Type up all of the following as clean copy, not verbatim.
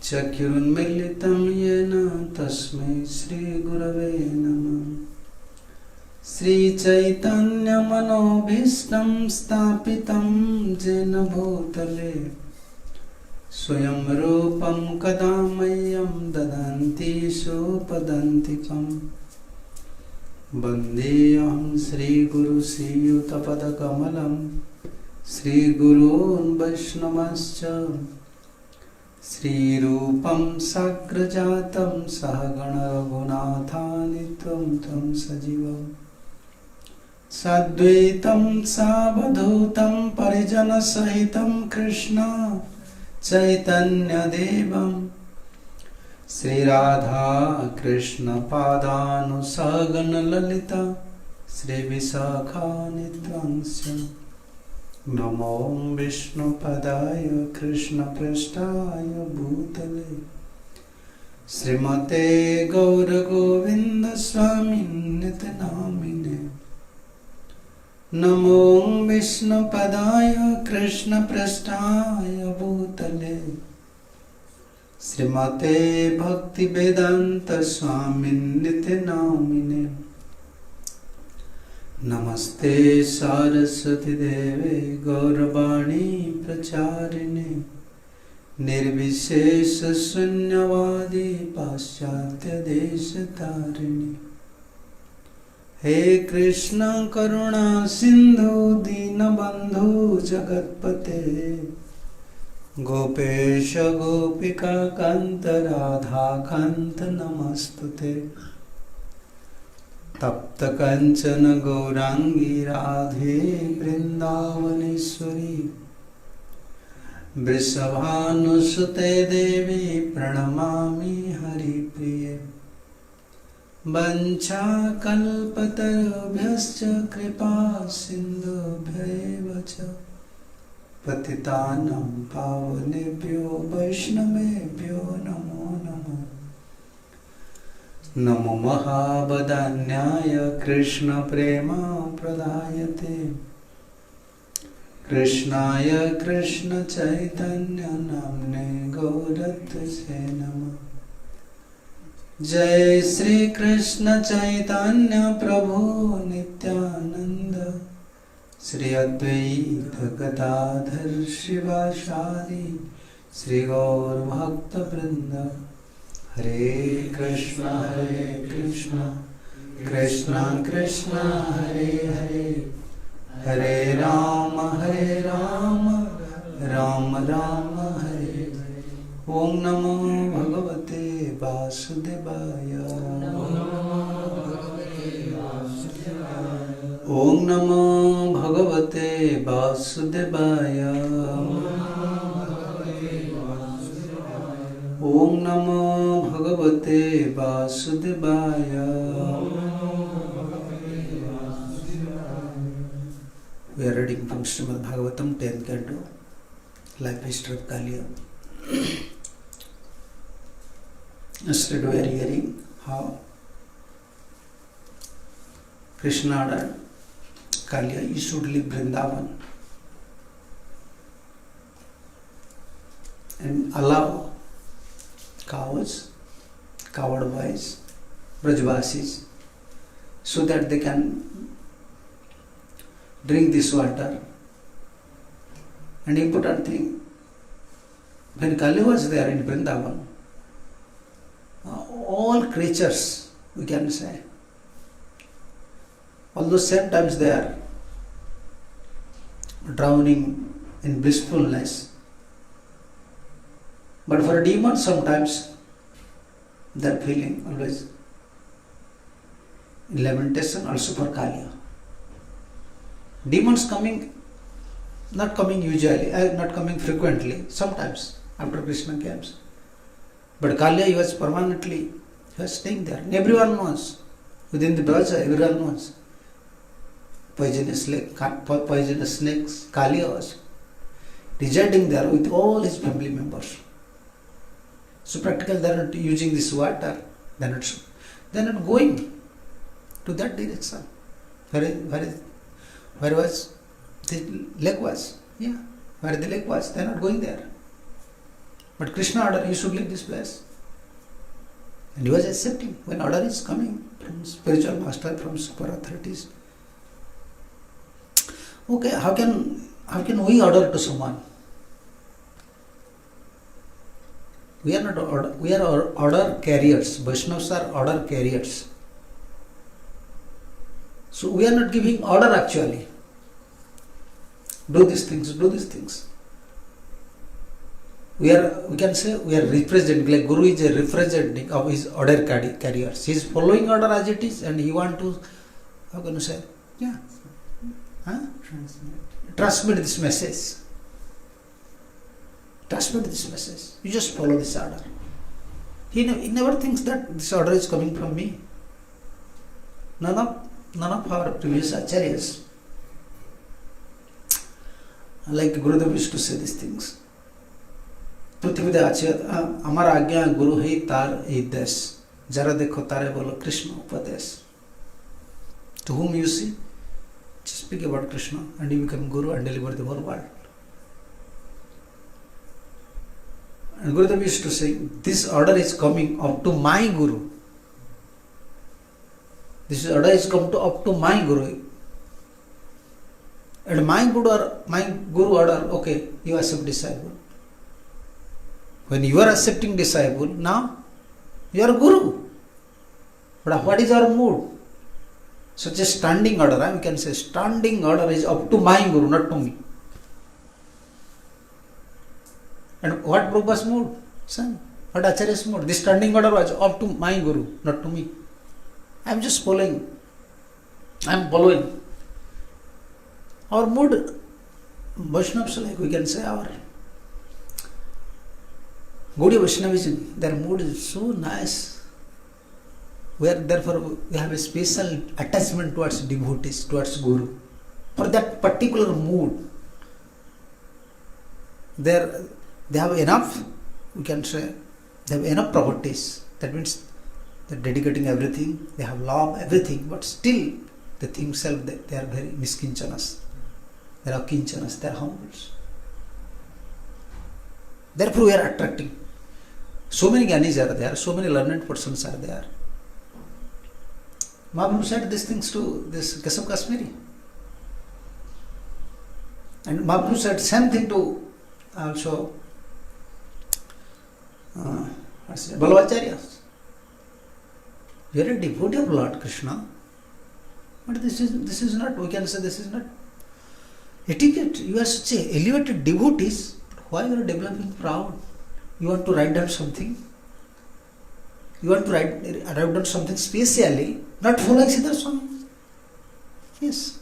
चक्षुरुन्मीलितं येन तस्मै श्रीगुरवे नमः। श्रीचैतन्यमनोभीष्टं स्थापितं येन भूतले स्वयं रूपं कदा मह्यं ददन्ति सुपदान्तिकम्। वन्देऽहं श्रीगुरुश्रीयुतपदकमलं श्रीगुरून् वैष्णवश्च श्रीरूपं साग्रजातं सहगण रघुनाथान्वितं तं सजीवं साद्वैतं सावधूतं परिजनसहितं कृष्ण चैतन्यदेवं श्रीराधा कृष्ण पादानुसगण ललिता श्रीविशाखान्वितंश्च। नमो विष्णुपदाय कृष्णपृष्ठाय भूतले श्रीमते गौरगोविन्द स्वामिन्निति नामिने। नमो विष्णुपदाय कृष्णपृष्ठाय भूतले श्रीमते भक्तिवेदान्त स्वामिन्निति नामिने। नमस्ते सरस्वती देवे गौरवाणी प्रचारिणे निर्विशेष शून्यवादी पाश्चात्य देशतारिणे। हे कृष्ण करुणा सिंधु दीनबंधु जगत्पते गोपेश गोपिका कांत राधा कांत नमस्तुते। तप्त कंचन गौरांगी राधे वृंदावनेश्वरी वृषभानुसुते देवी प्रणमामि हरिप्रिये। वंशाकल्पतरुभ्यश्च कृपा सिन्धुभ्यैव च पतितानां पावनेभ्यो वैष्णवेभ्यो नमो नमः। नमो महावदान्याय कृष्ण प्रेम प्रदायते कृष्णाय कृष्ण चैतन्य नाम्ने गौरत्से नमः। जय श्री कृष्ण चैतन्य प्रभु नित्यानंद श्री अद्वैत गदाधर शिवासादि श्री गौर भक्त वृंद। हरे कृष्ण कृष्ण कृष्ण हरे हरे हरे राम राम राम हरे हरे। ओम नमो भगवते वासुदेवाय ओम नमो भगवते वासुदेवाय ओम नमो भगवते वासुदेवाय। We are reading from Srimad Bhagavatam 10th canto, Life History of Kaliya. Yesterday we are hearing how Krishna ordered Kaliya you should leave Vrindavan and allow cows, coward boys, Brajvasis, so that they can drink this water. And important thing, when Kali was there in Vrindavan, all creatures, we can say, although same times they are drowning in blissfulness, but for demons sometimes they are feeling always in lamentation. Also for Kaliya, demons coming, not coming usually, not coming frequently, sometimes after Krishna comes, but Kaliya he was permanently, he was staying there. And everyone knows, within the Braja everyone knows poisonous snakes. Kaliya was residing there with all his family members. So practically they are not using this water, they are not going to that direction. Where was the lake was? Yeah, where the lake was, they are not going there. But Krishna ordered, you should leave this place. And he was accepting when order is coming from spiritual master, from super authorities. Okay, how can we order to someone? We are not order, we are order carriers. Vaishnavas are order carriers. So we are not giving order actually. Do these things, do these things. We can say we are representing, like Guru is a representative of his order carriers. He is following order as it is, and he want to, how can you say? Yeah. Huh? Transmit this message. Transmit this message. You just follow this order. He never thinks that this order is coming from me. None of our previous acharyas, like Gurudev used to say these things. पृथ्वी दे हमारा आज्ञा गुरु है तार ए देश जरा देखो तारे बोलो कृष्ण उपदेश. To whom you see, just speak about Krishna and you become Guru and deliver the whole world. And Gurudev used to say, this order is coming up to my Guru. This order is come to up to my Guru. And my Guru order, okay, you accept disciple. When you are accepting disciple, now you are Guru. But what is our mood? Such a standing order, we can say standing order is up to my Guru, not to me. And what Prabhupada's mood? Son, what Acharya's mood? This standing order was up to my Guru, not to me. I am just following. I am following. Our mood, Vaishnavas, like we can say, our Gaudiya Vaishnavism, their mood is so nice. Therefore, we have a special attachment towards devotees, towards Guru. For that particular mood, they have enough, we can say, they have enough properties. That means they are dedicating everything, they have love, everything, but still they think themselves they are very miskinchanas. They are kinchanas, they are humbles. Therefore, we are attracting. So many Gyanis are there, so many learned persons are there. Mahaprabhu said these things to this Keshav Kashmiri. And Mahaprabhu said same thing to also Ballavacharya. You are a devotee of Lord Krishna, but this is not, we can say this is not etiquette. You are such a elevated devotees, why you are developing proud? You want to write down something? You want to write down something specially, not following Siddhar Swami? Yes.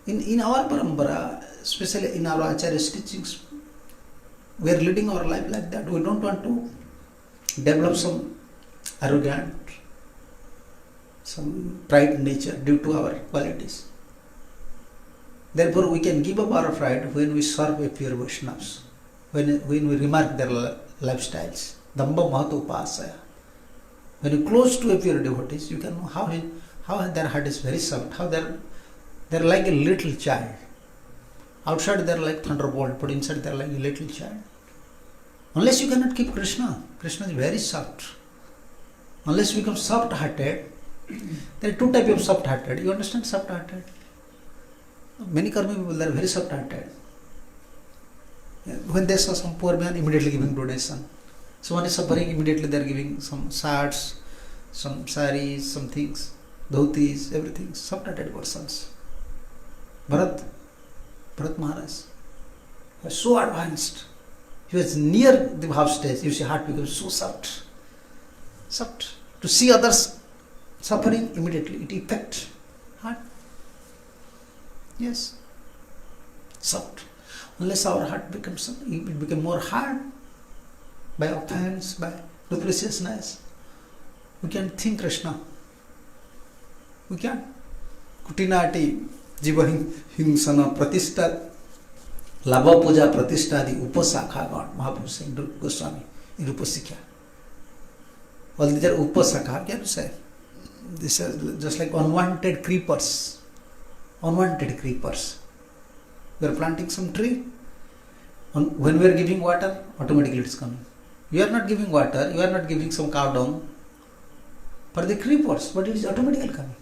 In our parampara, especially in our Acharya's teachings, we are leading our life like that. We don't want to develop some arrogant, some pride nature due to our qualities. Therefore, we can give up our pride when we serve a pure Vaishnavas, when we remark their lifestyles. Damba Mahato Upasaya. When you close to a pure devotees, you can know how their heart is very soft, how they're like a little child. Outside they're like thunderbolt, but inside they're like a little child. Unless you cannot keep Krishna. Krishna is very soft. Unless you become soft-hearted, there are two types of soft-hearted. You understand soft-hearted? Many karmi people, they are very soft-hearted. When they saw some poor man, immediately giving donation. Someone is suffering, immediately they are giving some sards, some saris, some things, dhotis, everything. Soft-hearted persons. Bharat Maharaj was so advanced. He was near the bhav stage. You see, heart becomes so soft. Soft. To see others suffering, immediately it affects heart. Yes. Soft. Unless our heart becomes more hard by offense, by dupliciousness, we can think Krishna. We can. Kutinati Jiva Hingsana Pratishta Labha Puja Pratishtadi Upasakha God Mahaprabhu saying Goswami in Rupasikha. All these are Upasakha, can you say? This is just like unwanted creepers. Unwanted creepers. We are planting some tree. When we are giving water, automatically it is coming. You are not giving water, you are not giving some cow dung for the creepers, but it is automatically coming.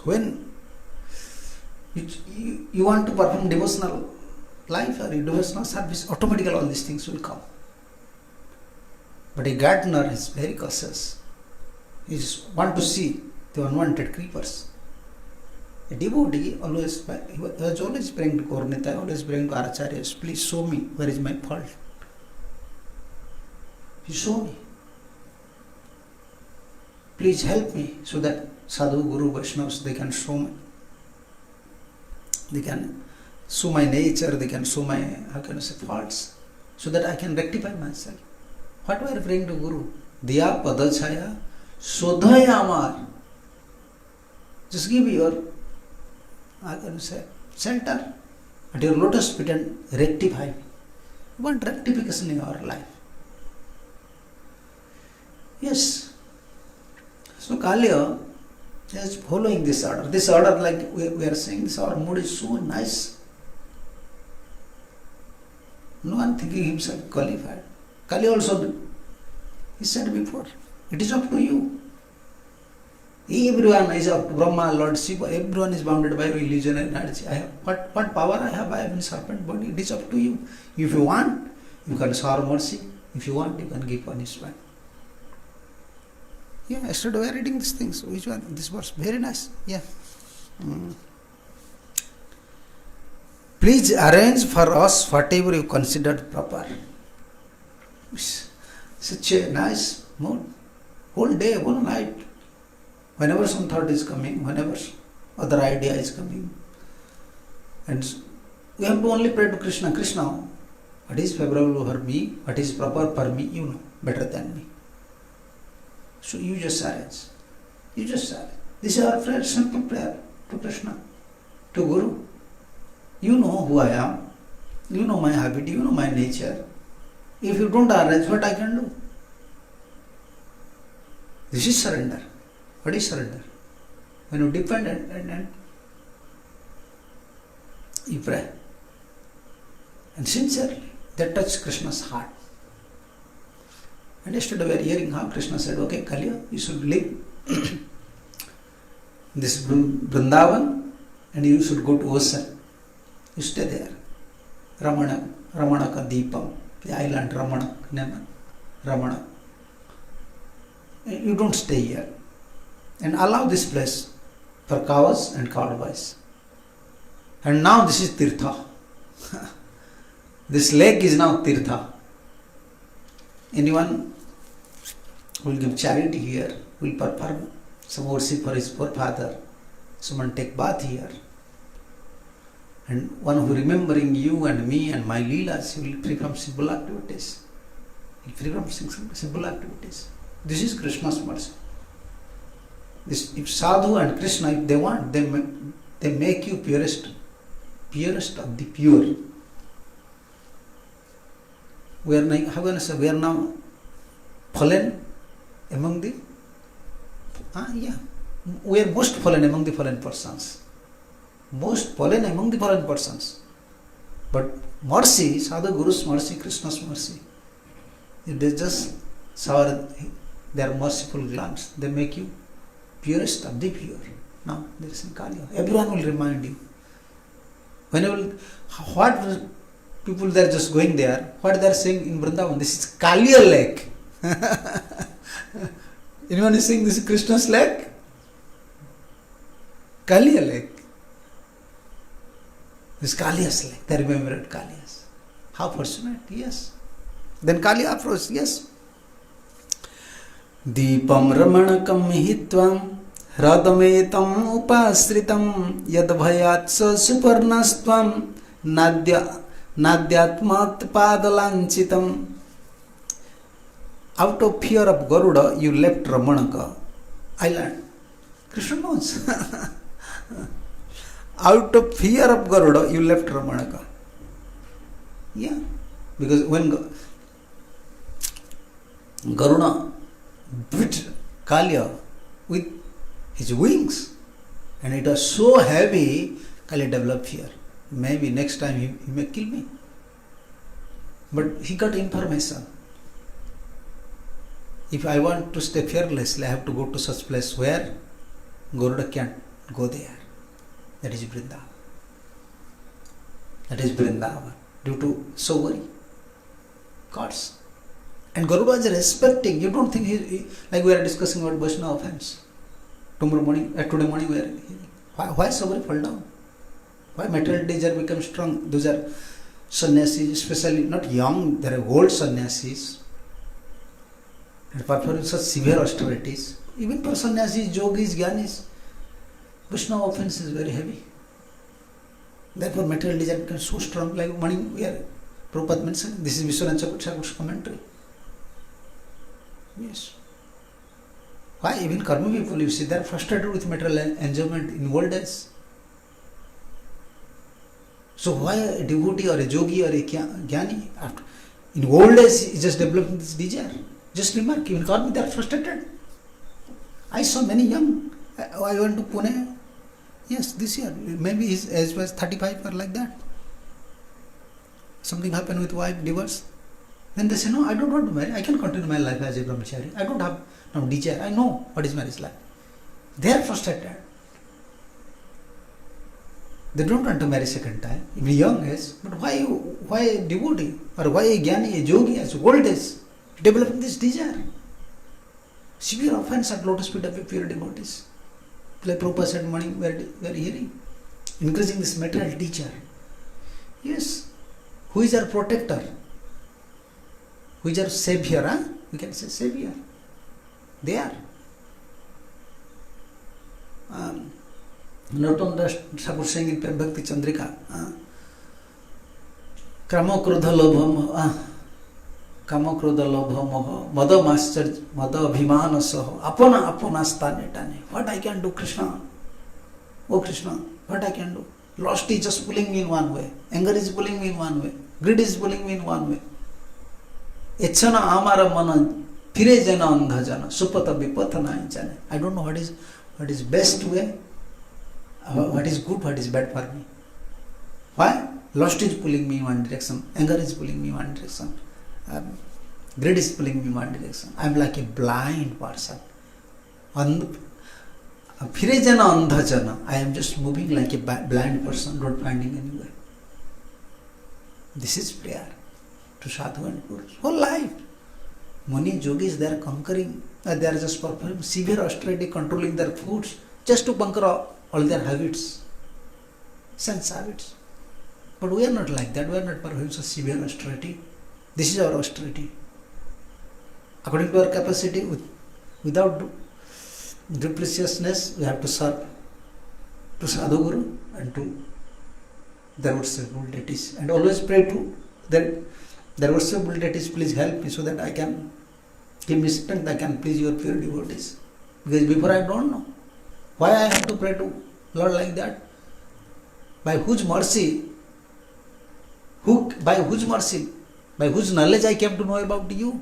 When you want to perform devotional life or devotional service, automatically all these things will come. But a gardener is very cautious. He just want to see the unwanted creepers. A devotee always, he was always praying to Gaura-Nitai, always praying to Acharyas, please show me where is my fault. You show me. Please help me so that Sadhu, Guru, Vaishnavas, they can show me. They can show my nature, they can show my, faults, so that I can rectify myself. What we are praying to Guru? Diya padachaya sodhaya amar. Just give your, shelter at your lotus feet and rectify me. You want rectification in your life. Yes. So Kalya is following this order. This order, like we are saying, this our mood is so nice. No one thinking himself qualified. Kali also, he said before, it is up to you. Everyone is up to Brahma, Lord Shiva, everyone is bounded by religion and energy. What power I have in serpent body, it is up to you. If you want, you can shower mercy. If you want, you can give punishment. Yeah, yesterday we are reading these things. Which one? This verse, very nice. Yeah. Please arrange for us whatever you considered proper. Such a nice mood. Whole day, whole night. Whenever some thought is coming, whenever other idea is coming. And we have to only pray to Krishna. Krishna, what is favorable for me, what is proper for me, you know better than me. So you just arrange. You just arrange. This is our prayer, simple prayer to Krishna, to Guru. You know who I am. You know my habit. You know my nature. If you don't arrange, what I can do? This is surrender. What is surrender? When you depend and you pray. And sincerely, that touches Krishna's heart. And yesterday we are hearing how Krishna said, okay, Kalya, you should leave this Vrindavan and you should go to ocean. You stay there. Ramanaka Deepam, the island Ramana. You don't stay here. And allow this place for cows and cowboys. And now this is Tirtha. This lake is now Tirtha. Anyone who will give charity here, will perform some worship for his forefather, someone take bath here. And one who remembering you and me and my leelas, he will free from simple activities. He will free from simple activities. This is Krishna's mercy. This, if Sadhu and Krishna, if they want, they make you purest of the pure. We are now fallen among the, we are most fallen among the fallen persons. Most fallen among the fallen persons. But mercy, Sadhu Guru's mercy, Krishna's mercy, they just shower their merciful glance. They make you purest of the pure. Now there is in Kalya. Everyone will remind you. Whenever, what people they are just going there, what they are saying in Vrindavan, this is Kalya lake. Anyone is saying this is Krishna's lake? Kalya lake. This is Kalya's lake. They remembered Kalya's. How fortunate, yes. Then Kalya approached, yes. Deepam ramanakam hitvam hradame upasritam yadbhayatsa suparnastvam nadyatmat padalanchitam. Out of fear of Garuda, you left Ramanaka island. Krishna knows. Out of fear of Garuda, you left Ramanaka. Yeah. Because when Garuda bit Kalya with his wings, and it was so heavy, Kalya developed fear. Maybe next time he may kill me. But he got information. If I want to stay fearlessly, I have to go to such place where Garuda can't go there. That is Vrindavan. That is Vrindavan. Due to so worry. Gods. And Garuda is respecting. You don't think like we are discussing about Vaishnava offense. Today morning we are hearing. Why Sabri fall down? Why material desire become strong? Those are sannyasis, especially not young, they are old sannyasis. And performing such severe austerities. Even for sannyasis, yogis, jnanis, Vaishnava offense is very heavy. Therefore material desire becomes so strong. Like morning we are, Prabhupada mentioned, this is Vishwanath Chakra's commentary. Yes. Why? Even karma people, you see, they are frustrated with material enjoyment in old days. So why a devotee or a yogi or a jnani, after, in old days, is just developing this desire? Just remark, even karma, they are frustrated. I saw many young, I went to Pune, yes, this year, maybe his age was 35 or like that. Something happened with wife, divorce. Then they say, no, I don't want to marry. I can continue my life as a brahmachari. I don't have no desire. I know what is marriage like. They are frustrated. They don't want to marry second time, even young age. But why a devotee or why a jnani, a yogi as old age, developing this desire? Severe offense at lotus feet of a pure devotees. Like Prabhupada said morning, we are hearing. Increasing this material desire. Yes. Who is our protector? Who is our savior? Huh? We can say savior. They are. Narottam Das Thakur saying in Prem Bhakti Chandrika, Kama Krodha Lobha Moha Mada Master Mada Abhimana Saho Apana Stane Tane. What I can do, Krishna? Oh Krishna, what I can do? Lust is just pulling me in one way. Anger is pulling me in one way. Greed is pulling me in one way. Echana amara mana phire jana andha jana supata vipatana jana. I don't know what is best way, what is good, what is bad for me. Why? Lust is pulling me in one direction. Anger is pulling me in one direction. Greed is pulling me in one direction. I am like a blind person. Phire jana andha jana. I am just moving like a blind person, not finding anywhere. This is prayer to sadhu and gurus. Whole life. Muni yogis, they are conquering, they are just performing severe austerity, controlling their foods, just to conquer all their habits, sense habits. But we are not like that. We are not performing such severe austerity. This is our austerity. According to our capacity, without dupliciousness, we have to serve to sadhu guru and to their worshipful deities. And always pray to their worshipful deities, please help me so that I can give me strength, I can please your pure devotees. Because before I don't know. Why I have to pray to Lord like that? By whose mercy, by whose knowledge I came to know about you.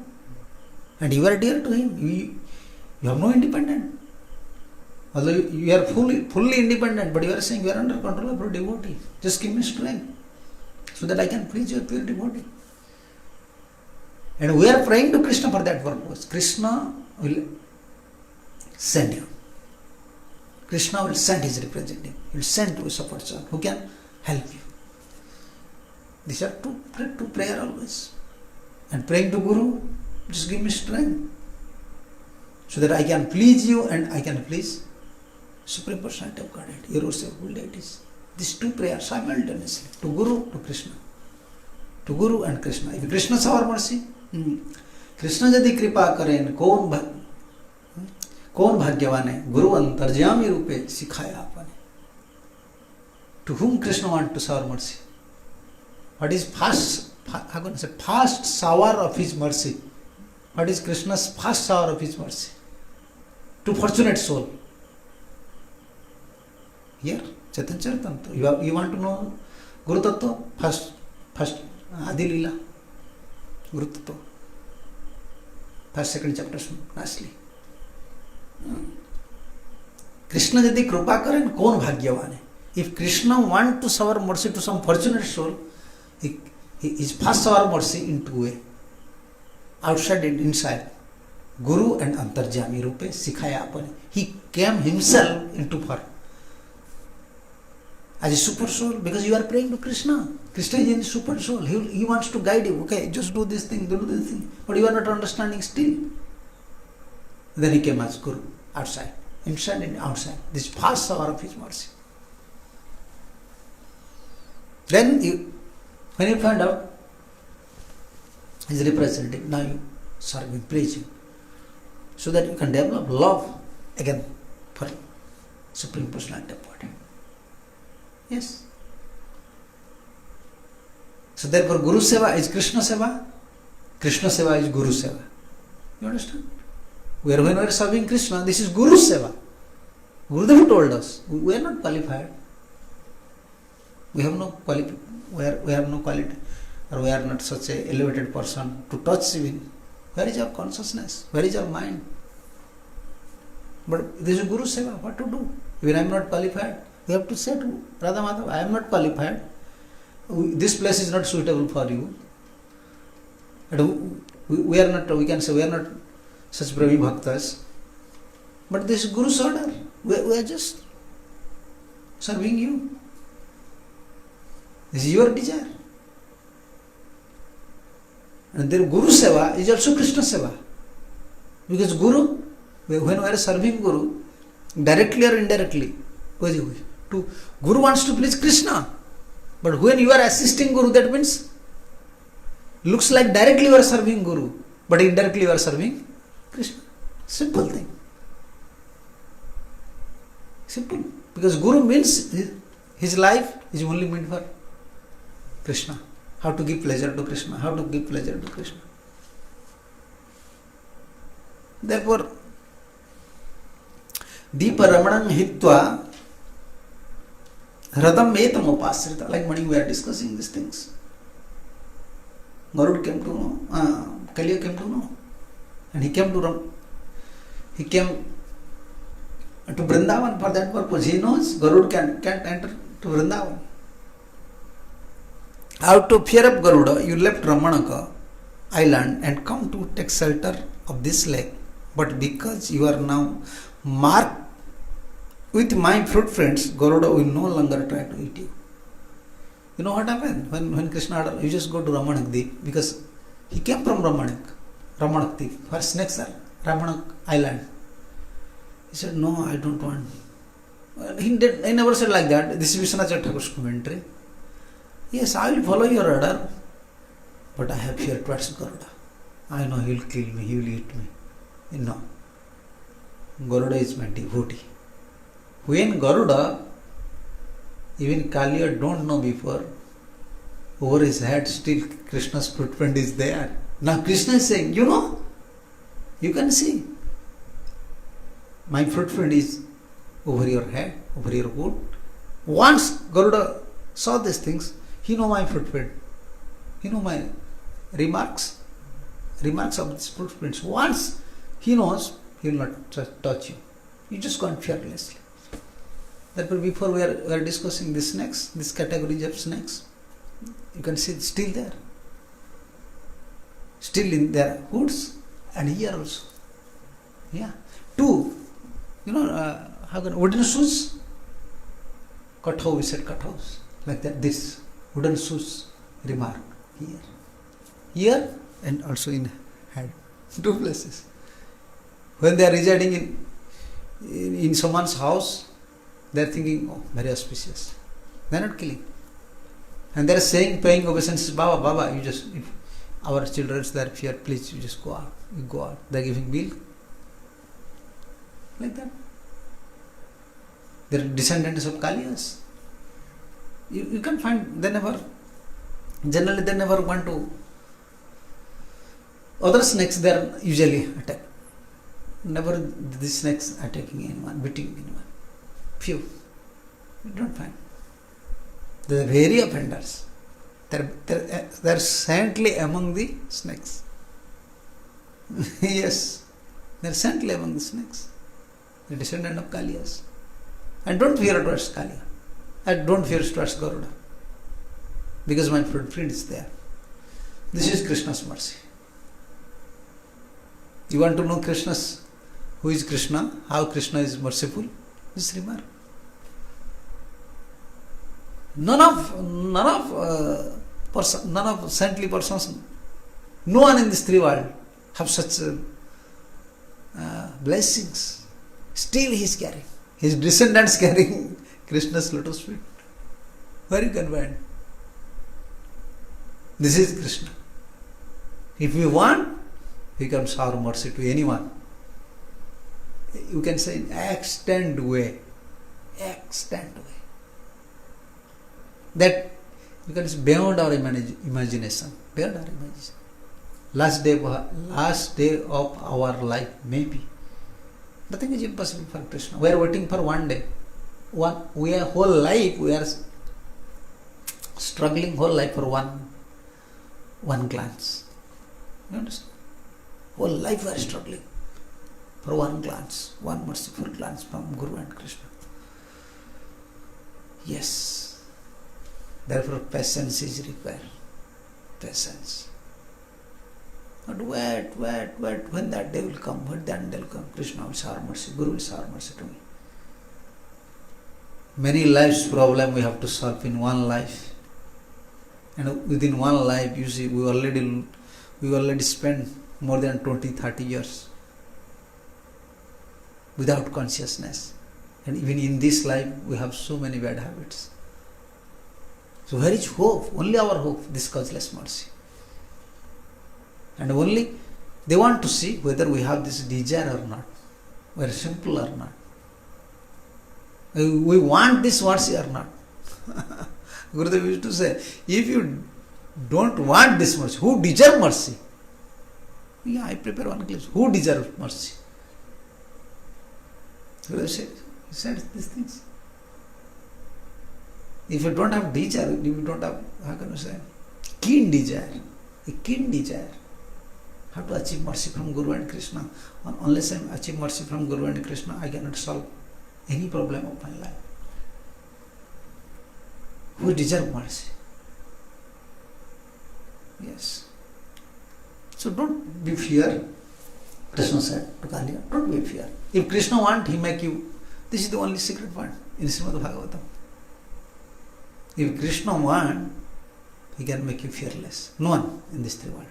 And you are dear to him. You have no independence. Although you are fully independent, but you are saying you are under control of your devotee. Just give me strength so that I can please your pure devotee. And we are praying to Krishna for that purpose. Krishna will send you. Krishna will send his representative. He will send to a support son who can help you. These are to prayer always. And praying to Guru, just give me strength so that I can please you and I can please Supreme Personality of Godhead, your worshipful deities. These two prayers simultaneously, to Guru, to Krishna. To Guru and Krishna. If Krishna show our mercy, Krishna यदि कृपा करें कौन भाग्यवान है गुरु अंतर्यामी रूपे सिखाया आपने. To whom Krishna want to shower mercy? What is fast shower of his mercy? What is Krishna's fast shower of his mercy? To fortunate soul. Here, Chaitanya Charitamrita. You want to know Guru Tattva? First Adi Leela. Guru Tattva. First, second chapters, lastly. Krishna यदि कृपा करें कौन भाग्यवान है? If Krishna want to shower mercy to some fortunate soul, he His first hour mercy in two way, outside and inside. Guru and Antarjami Rupe Sikhaya Apane. He came himself into form as a super soul, because you are praying to Krishna. Krishna is in super soul. He wants to guide you. Okay, just do this thing, do this thing. But you are not understanding still. Then he came as Guru, outside, inside and outside. This first hour of his mercy. Then when you find out his representative, now you serve him, praise him, so that you can develop love again for Supreme Personality of Godhead. Yes. So therefore Guru Seva is Krishna Seva, Krishna Seva is Guru Seva. You understand? When we are serving Krishna, this is Guru Seva. Gurudev told us, we are not qualified. We have no quality, we have no quality, or we are not such a elevated person to touch even. Where is our consciousness? Where is our mind? But this is Guru Seva, what to do? When I am not qualified, we have to say to Radha Madhav, I am not qualified. This place is not suitable for you. And we are not, we can say, we are not such Brahmi Bhaktas. But this is Guru's order. We are just serving you. This is your desire. And then Guru Seva is also Krishna Seva. Because Guru, when we are serving Guru, directly or indirectly, Guru wants to please Krishna. But when you are assisting Guru, that means, looks like directly you are serving Guru, but indirectly you are serving Krishna. Simple thing. Simple. Because Guru means his life is only meant for Krishna. How to give pleasure to Krishna. How to give pleasure to Krishna. Therefore, Deepa Ramanam Hitva Radham Metam Upasrita. Like morning we are discussing these things. Garud came to know. Kaliya came to know. And he came to Vrindavan for that purpose. He knows Garud can't enter to Vrindavan. Out of fear of Garuda, you left Ramanaka island and come to take shelter of this lake. But because you are now marked with my footprints, Garuda will no longer try to eat you. You know what happened? When Krishna ordered, you just go to Ramanakdeep, because he came from Ramanakdeep, where snakes are, Ramanak island. He said, no, I don't want. He never said like that. This is Vishwanath Thakur's commentary. Yes, I will follow your order, but I have fear towards Garuda. I know he will kill me, he will eat me. No. Garuda is my devotee. When Garuda, even Kaliya don't know before, over his head still Krishna's footprint is there. Now Krishna is saying, you know, you can see. My footprint is over your head, over your foot. Once Garuda saw these things, he know my footprint. He know my remarks of these footprints. Once he knows, he will not touch you. You just go on fearlessly. Therefore, before we are discussing the snakes, this categories of snakes, you can see it's still there. Still in their hoods and here also. Yeah. Two, wooden shoes. Katho, we said kathos. Like that, this wooden shoes remark here and also in head. Two places. When they are residing in someone's house, they are thinking, oh, very auspicious. They are not killing. And they are saying, paying obeisance, Baba, you just, if our children are there, fear, please, you just go out. You go out. They are giving milk. Like that. They are descendants of Kaliyas. You can find, generally they never want to. Other snakes, they are usually attack. Never these snakes attacking anyone, beating anyone. Few. You don't find. They are very offenders. They are saintly among the snakes. Yes. They are saintly among the snakes. The descendant of Kaliyas. And don't fear towards Kaliya. And don't fear towards Garuda. Because my footprint is there. This is Krishna's mercy. You want to know who is Krishna, how Krishna is merciful? Just remark. None of saintly persons, no one in this three world have such blessings. Still he is carrying. His descendants carrying Krishna's lotus feet. Where you can find? This is Krishna. If we want, he can shower mercy to anyone. You can say in extent way. That you can say beyond our imagination. Beyond our imagination. Last day of our life, maybe. Nothing is impossible for Krishna. We are waiting for one day. We are whole life, we are struggling whole life for one glance. You understand? Whole life we are struggling for one glance, one merciful glance from Guru and Krishna. Yes. Therefore patience is required. Patience. But wait. When that day will come, Krishna will shower mercy, Guru will shower mercy to me. Many lives problem we have to solve in one life. And within one life, you see, we already spent more than 20-30 years without consciousness. And even in this life, we have so many bad habits. So where is hope? Only our hope, this causeless mercy. And only they want to see whether we have this desire or not, we are simple or not. We want this mercy or not. Gurudev used to say, if you don't want this mercy, who deserve mercy? Yeah, I prepare one clip. Who deserves mercy? Gurudev said these things. If you don't have desire, if you don't have, how can you say, keen desire, how to achieve mercy from Guru and Krishna. Unless I achieve mercy from Guru and Krishna, I cannot solve any problem of my life. Who deserve mercy? Yes. So don't be fear. Krishna said to Kaliya, don't be fear. If Krishna wants, he make you. This is the only secret point in Srimad Bhagavatam. If Krishna wants, he can make you fearless. No one in this three world.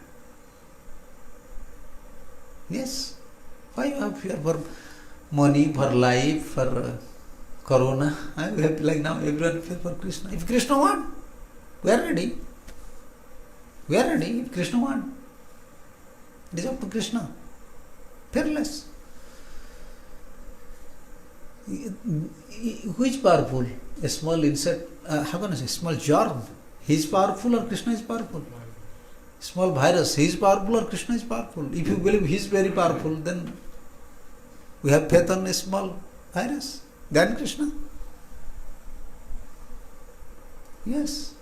Yes. Why you have fear for money, for life, for corona? We have like now everyone fear for Krishna. If Krishna wants, we are ready. If Krishna wants. It is up to Krishna. Fearless. Who is powerful? A small insect, how can I say, small germ. He is powerful or Krishna is powerful? Small virus, he is powerful or Krishna is powerful? If you believe he is very powerful, then we have faith on a small virus. Than Krishna. Yes.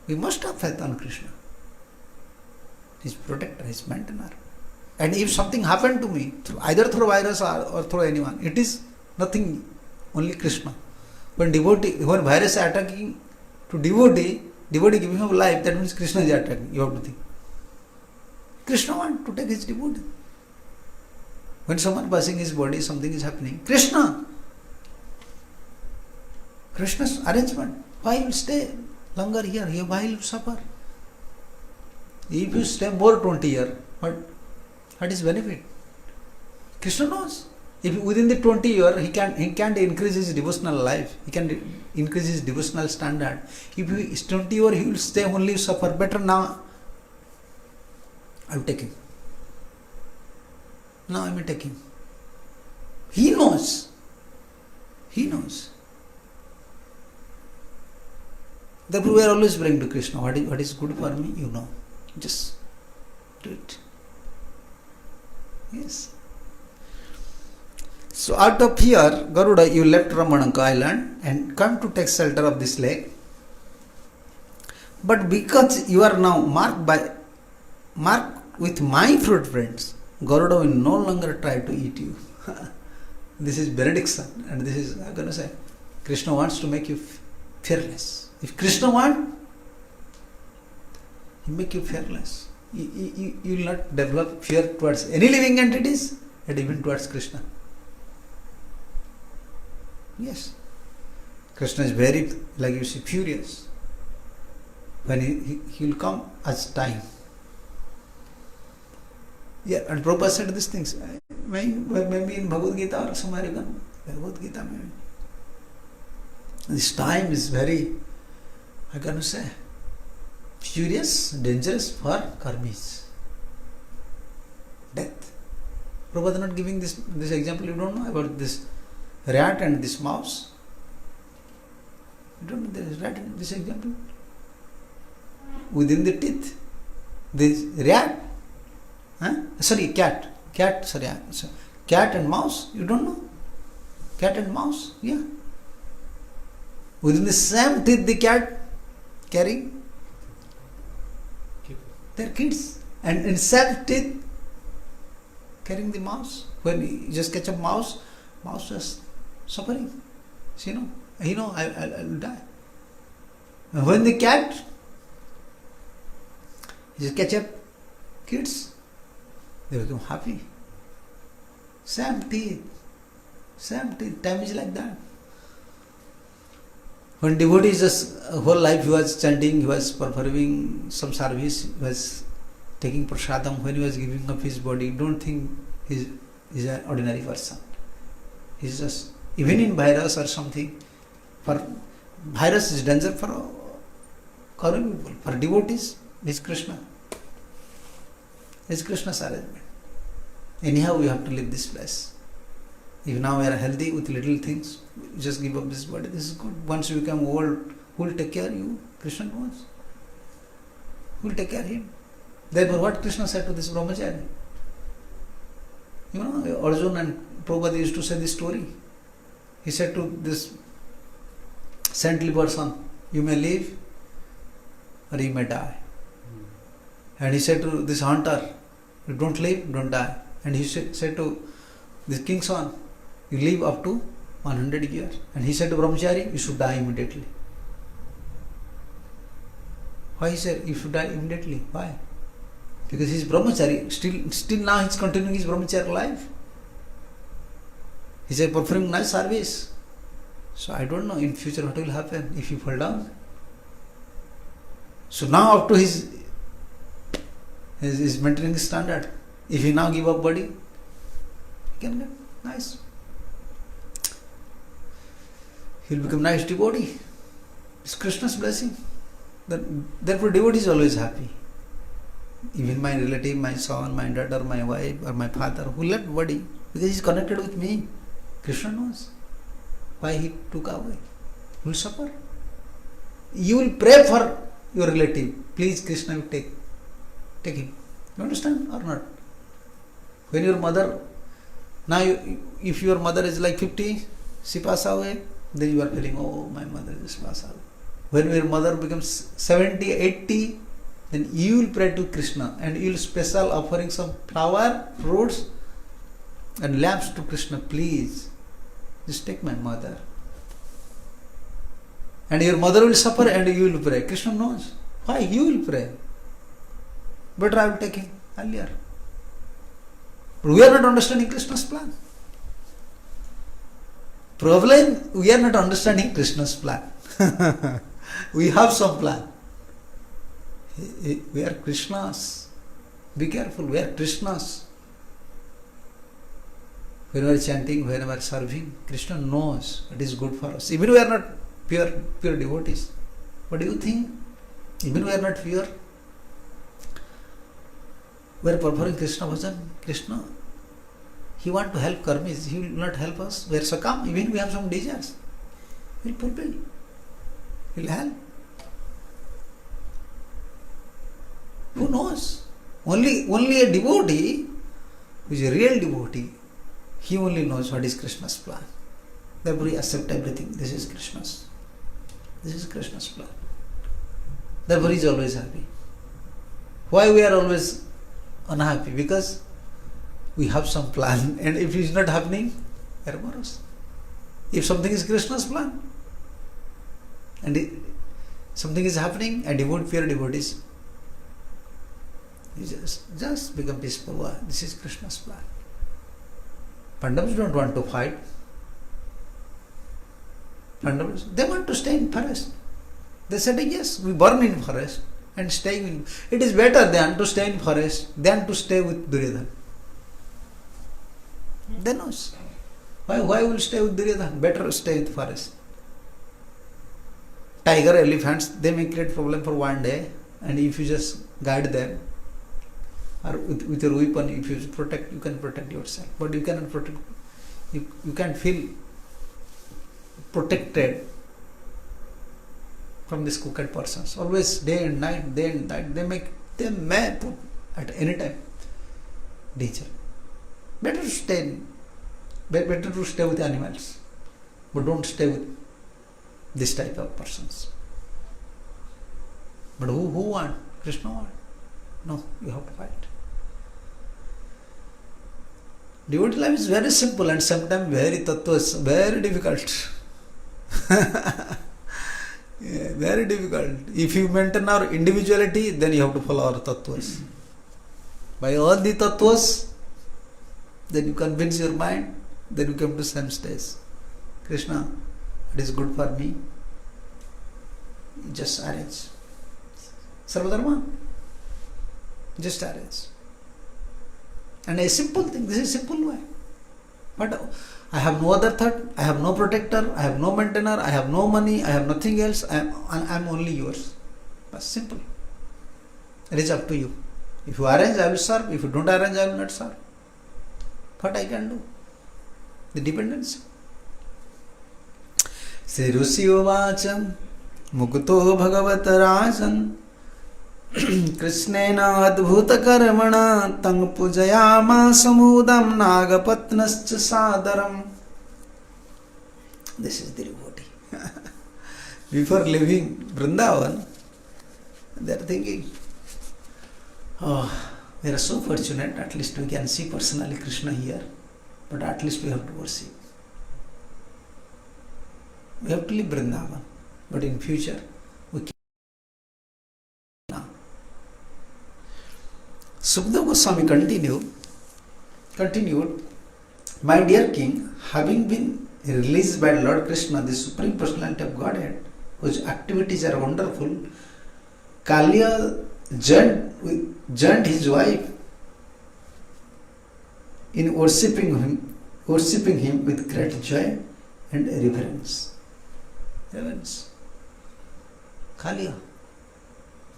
We must have faith on Krishna. He is protector, he is maintainer. And if something happened to me, either through virus or through anyone, it is nothing, only Krishna. When virus is attacking to devotee giving him life, that means Krishna is attacking. You have to think. Krishna wants to take his devotee. When someone passing his body, something is happening. Krishna's arrangement. Why you stay longer here? Why you suffer? If you stay more 20 years, what is benefit? Krishna knows. If within the 20 years he can't increase his devotional life, he can increase his devotional standard. If he is 20 years, he will stay only suffer. Better now, I will take him. Now I will take him. He knows. Therefore we are always praying to Krishna. What is good for me, you know. Just do it. Yes. So out of fear, Garuda, you left Ramananka island and come to take shelter of this lake. But because you are now marked with my footprints, Garuda will no longer try to eat you. This is benediction, and this is, I'm going to say, Krishna wants to make you fearless. If Krishna wants, He make you fearless. You will not develop fear towards any living entities and even towards Krishna. Yes. Krishna is very, like you see, furious. When he will come as time. Yeah, and Prabhupada said these things. Maybe in Bhagavad Gita or somewhere even. Bhagavad Gita maybe. This time is very, I can say, furious, dangerous for karmis. Death. Prabhupada not giving this example. You don't know about this rat and this mouse. You don't know there is rat in this example. Within the teeth, this rat, cat. Cat and mouse. You don't know? Cat and mouse. Yeah. Within the same teeth, the cat carrying their kids, and in same teeth carrying the mouse. When you just catch a mouse just suffering. So, I'll die. And when the cat just catch up kids, they become happy. Same teeth. Time is like that. When devotee just whole life he was chanting, he was performing some service, he was taking prasadam, when he was giving up his body, don't think he's an ordinary person. He's just, even in virus or something, for virus is danger for common people. For devotees, it's Krishna. It's Krishna's arrangement. Anyhow, we have to leave this place. If now we are healthy with little things, just give up this body. This is good. Once you become old, who will take care of you? Krishna knows. Who will take care of him? Therefore, what Krishna said to this brahmachari? Arjuna and Prabhupada used to say this story. He said to this saintly person, you may live or you may die. And he said to this hunter, you don't live, don't die. And he said to this king's son, you live up to 100 years. And he said to brahmachari, you should die immediately. Why he said you should die immediately? Why? Because he is brahmachari. Still now he is continuing his brahmachari life. He is performing nice service. So I don't know in future what will happen if he fall down. So now up to his maintaining standard. If he now give up body, he can get nice. He will become nice devotee. It's Krishna's blessing. Therefore devotee is always happy. Even my relative, my son, my daughter, my wife or my father who left body, because he is connected with me. Krishna knows why he took away. He will suffer. You will pray for your relative. Please Krishna will take him. You understand or not? When your mother, now if your mother is like 50, she passed away, then you are feeling, oh, my mother just passed away. When your mother becomes 70, 80, then you will pray to Krishna and you will special offering some flower, fruits and lamps to Krishna. Please, just take my mother. And your mother will suffer and you will pray. Krishna knows. Why? You will pray. Better I will take him earlier. But we are not understanding Krishna's plan. Problem, we are not understanding Krishna's plan. We have some plan. We are Krishna's. Be careful, we are Krishna's. When we are chanting, when we are serving, Krishna knows it is good for us. Even we are not pure devotees. What do you think? Even we are not pure. We are performing Krishna bhajan. Krishna, he wants to help karmis. He will not help us. We are sakam. Even we have some desires. He will fulfill. He will help. Who knows? Only a devotee, who is a real devotee, he only knows what is Krishna's plan. Therefore he accepts everything. This is Krishna's. This is Krishna's plan. Therefore he is always happy. Why we are always unhappy? Because we have some plan, and if it is not happening, we are morose. If something is Krishna's plan, and something is happening, and pure devotees, You just become peaceful. Wow, this is Krishna's plan. Pandavas don't want to fight. Pandavas, they want to stay in forest. They said, yes, we burn in forest and stay in. It is better than to stay in forest than to stay with Duryodhana. They know. Why will stay with Duryodhana? Better stay with forest. Tiger, elephants, they may create problem for one day, and if you just guide them, or with your weapon, if you protect, you can protect yourself. But you cannot protect. You can't feel protected from these crooked persons. Always day and night, they may put at any time danger. Better to stay with animals, but don't stay with this type of persons. But who want? Krishna want? No, you have to fight. Devotee life is very simple and sometimes very tattvas, very difficult. Yeah, very difficult. If you maintain our individuality, then you have to follow our tattvas. By all the tattvas, then you convince your mind, then you come to same stage. Krishna, it is good for me. You just arrange. Sarvadharma, just arrange. And a simple thing, this is a simple way. But I have no other thought, I have no protector, I have no maintainer, I have no money, I have nothing else, I am only yours. But simple. It is up to you. If you arrange, I will serve. If you don't arrange, I will not serve. What I can do? The dependency. Sri Rusiyovacham Mukto Bhagavat Rajan Krishnena Adbhuta Karmana Tang Pujayama Samudam Nagapatnascha Sadaram. This is the devotee. Before leaving Vrindavan, they are thinking, oh, we are so fortunate, at least we can see personally Krishna here, but at least we have to worship. We have to leave Vrindavan, but in future, we can. Sukadeva Goswami continued, my dear king, having been released by Lord Krishna, the Supreme Personality of Godhead, whose activities are wonderful, Kaliya joined his wife in worshipping him with great joy and reverence. Kaliya,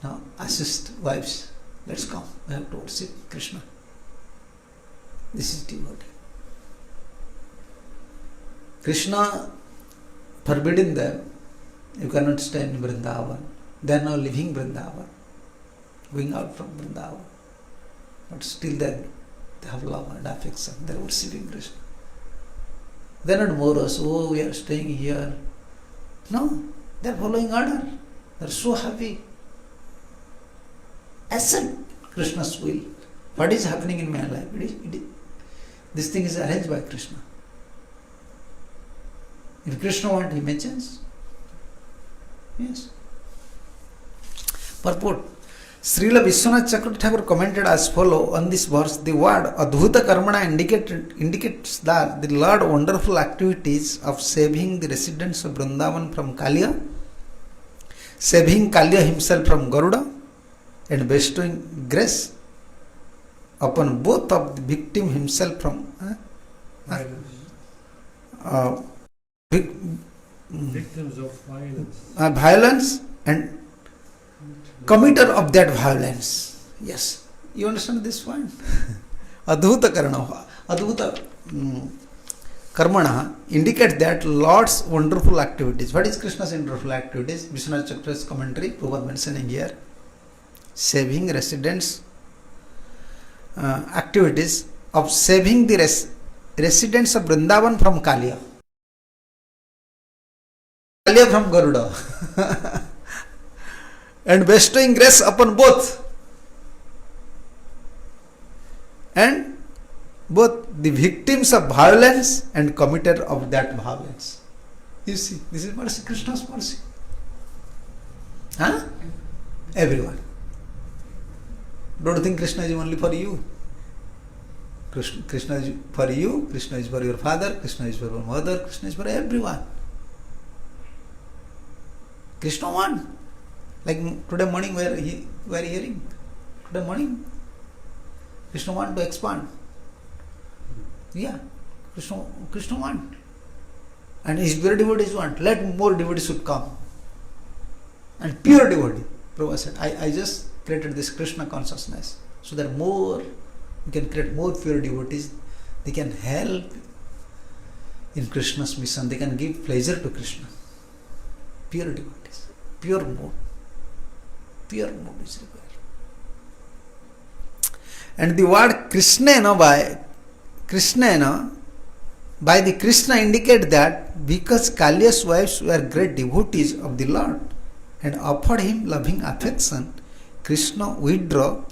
now assist wives. Let's come. We have to worship Krishna. This is devotee. Krishna forbidden them. You cannot stay in Vrindavan. They are now leaving Vrindavan, going out from Vrindavan. But still they have love and affection. They are worshipping Krishna. They are not morose. Oh, we are staying here. No, they are following order. They are so happy. Accept Krishna's will. What is happening in my life? This thing is arranged by Krishna. If Krishna wants, he may change. Yes. Purport. Srila Vishwanath Chakravarti Thakur commented as follow on this verse. The word Adbhuta Karmana indicates that the Lord wonderful activities of saving the residents of Vrindavan from Kaliya, saving Kaliya himself from Garuda, and bestowing grace upon both of the victim himself from victims of violence and committer of that violence. Yes, you understand this point? Adbhuta Karmana indicates that Lord's wonderful activities. What is Krishna's wonderful activities? Vishwanath Chakravarti's commentary, Prabhupada mentioning here. Saving residents, activities of saving the residents of Vrindavan from Kaliya. Kaliya from Garuda. And bestowing grace upon both. And both the victims of violence and committer of that violence. You see, this is mercy, Krishna's mercy. Huh? Everyone. Don't think Krishna is only for you. Krishna is for you, Krishna is for your father, Krishna is for your mother, Krishna is for everyone. Krishna wants. Like today morning we are hearing. Today morning, Krishna wants to expand. Yeah, Krishna wants. And his pure devotees want. Let more devotees should come. And pure devotee. Prabhupada said, I just created this Krishna consciousness so that we can create more pure devotees. They can help in Krishna's mission. They can give pleasure to Krishna. Pure devotees. Pure mood. Pure mood is required. And the word Krishnena by the Krishna indicate that because Kalya's wives were great devotees of the Lord and offered him loving affection, Krishna withdraw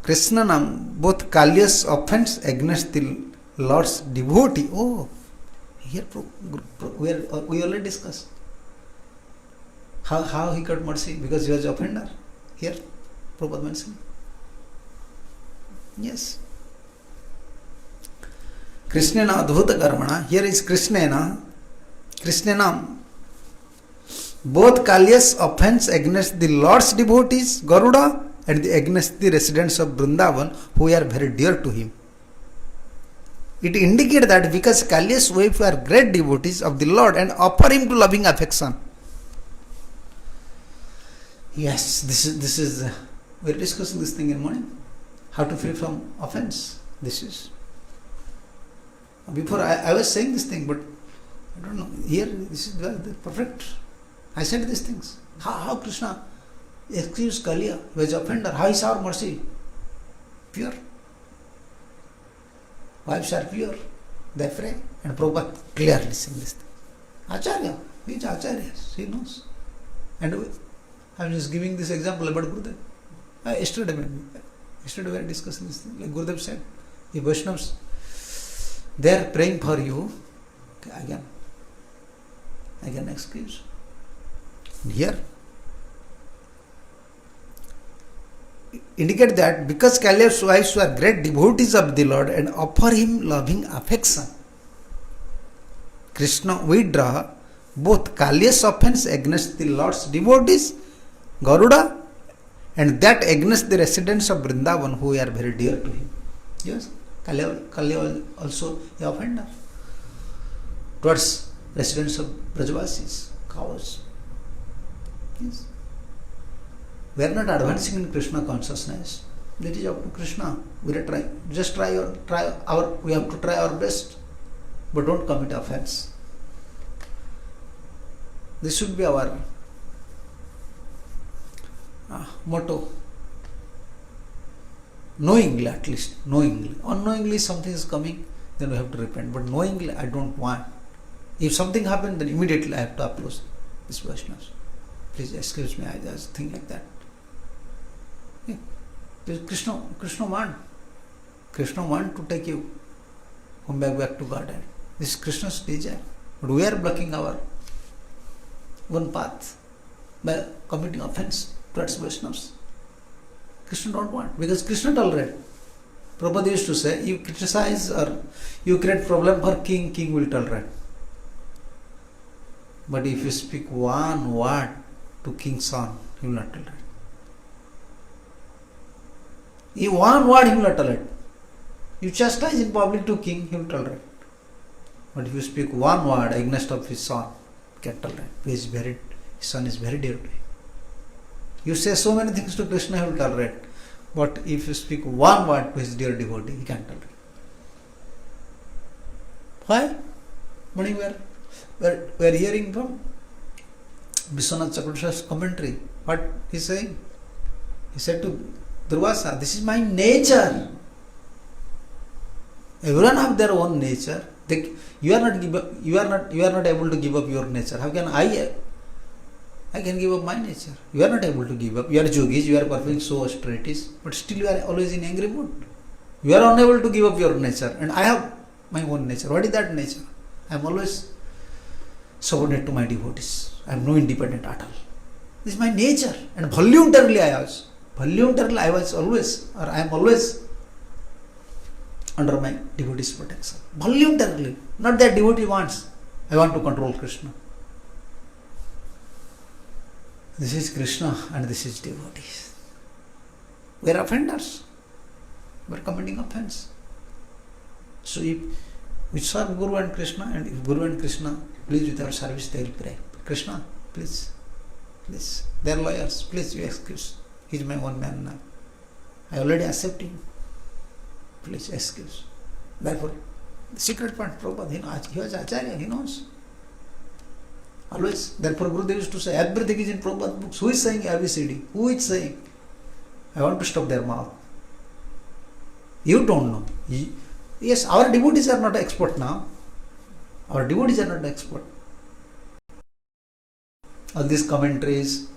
Krishnanam both Kalya's offense against the Lord's devotee. Oh, here we already discussed how he got mercy because he was offender. Here, Prabhupada mentioned. Yes. Krishnena adbhuta karmana. Here is Krishnenam. Both Kalya's offense against the Lord's devotees, Garuda, and against the residents of Vrindavan who are very dear to him. It indicates that because Kalya's wives were great devotees of the Lord and offer him to loving affection. Yes, this is we are discussing this thing in morning. How to free from offense. This is. Before I was saying this thing, but I don't know. Here, this is perfect. I said these things. How Krishna excused Kalya, who was offender. How is our mercy? Pure. Wives are pure. They pray. And Prabhupada clearly saying this thing. Acharya. He is Acharya. He knows. And I am just giving this example about Gurudev. Yesterday we were discussing this thing. Like Gurudev said, the Vaishnavas, they are praying for you. Okay, again excuse. Here, indicate that because Kalya's wives were great devotees of the Lord and offer him loving affection, Krishna withdraw both Kalya's offense against the Lord's devotees, Garuda, and that against the residents of Vrindavan who are very dear to him. Yes, Kalya also the offender towards residents of Brajavasis, cows. Yes. We are not advancing in Krishna consciousness. That is up to Krishna. We are trying. Just we have to try our best, but don't commit offense. This should be our motto. Knowingly, at least. Knowingly. Unknowingly something is coming, then we have to repent. But knowingly, I don't want. If something happened, then immediately I have to approach this Vaishnavas. Please excuse me, I just think like that. Yeah. Krishna want to take you come back to Godhead. This is Krishna's desire. But we are blocking our one path by committing offense towards Vaishnavas. Krishna don't want, because Krishna tolerate. Prabhupada used to say, you criticize or you create problem for king will tolerate. But if you speak one word to king's son, he will not tolerate. One word he will not tolerate. You chastise in public to king, he will tolerate. But if you speak one word against of his son, he can tolerate. His son is very dear to him. You say so many things to Krishna, he will tolerate. But if you speak one word to his dear devotee, he can't tolerate. Why? Morning we are hearing from Vishwanath Chakravarti's commentary. What he is saying? He said to Durvasa, this is my nature. Everyone have their own nature. You are not able to give up your nature. How can I can give up my nature? You are not able to give up. You are yogis, you are performing so austerities, but still you are always in angry mood. You are unable to give up your nature, and I have my own nature. What is that nature? I am always subordinate to my devotees. I am no independent at all. This is my nature. And voluntarily I was always, or I am always under my devotee's protection. Voluntarily. Not that devotee wants. I want to control Krishna. This is Krishna and this is devotees. We are offenders. We are committing offense. So if we serve Guru and Krishna, and if Guru and Krishna please with our service, they will pray, Krishna, please, they are lawyers, please you excuse. He is my own man now. I already accept him. Please excuse. Therefore, the secret point, Prabhupada, he was Acharya, he knows. Always. Therefore, Gurudev used to say, everything is in Prabhupada books. Who is saying ABCD? Who is saying? I want to stop their mouth. You don't know. Yes, our devotees are not expert now. Our devotees are not expert. All these commentaries,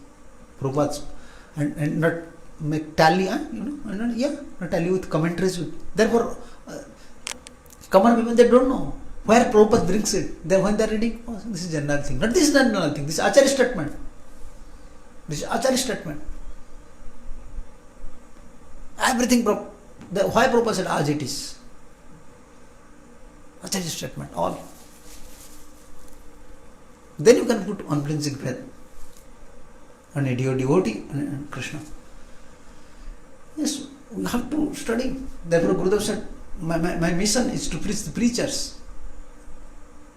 Prabhupada's, and not make tally, not tally with commentaries. Therefore, common people, they don't know where Prabhupada brings it. Then when they are reading, oh, this is general thing. Not this is general thing. This is Acharya statement. This is Acharya statement. Everything, why Prabhupada said as it is. Acharya statement, all. Then you can put unflinching faith and a devotee and Krishna. Yes, we have to study. Therefore, Gurudev said, my mission is to preach the preachers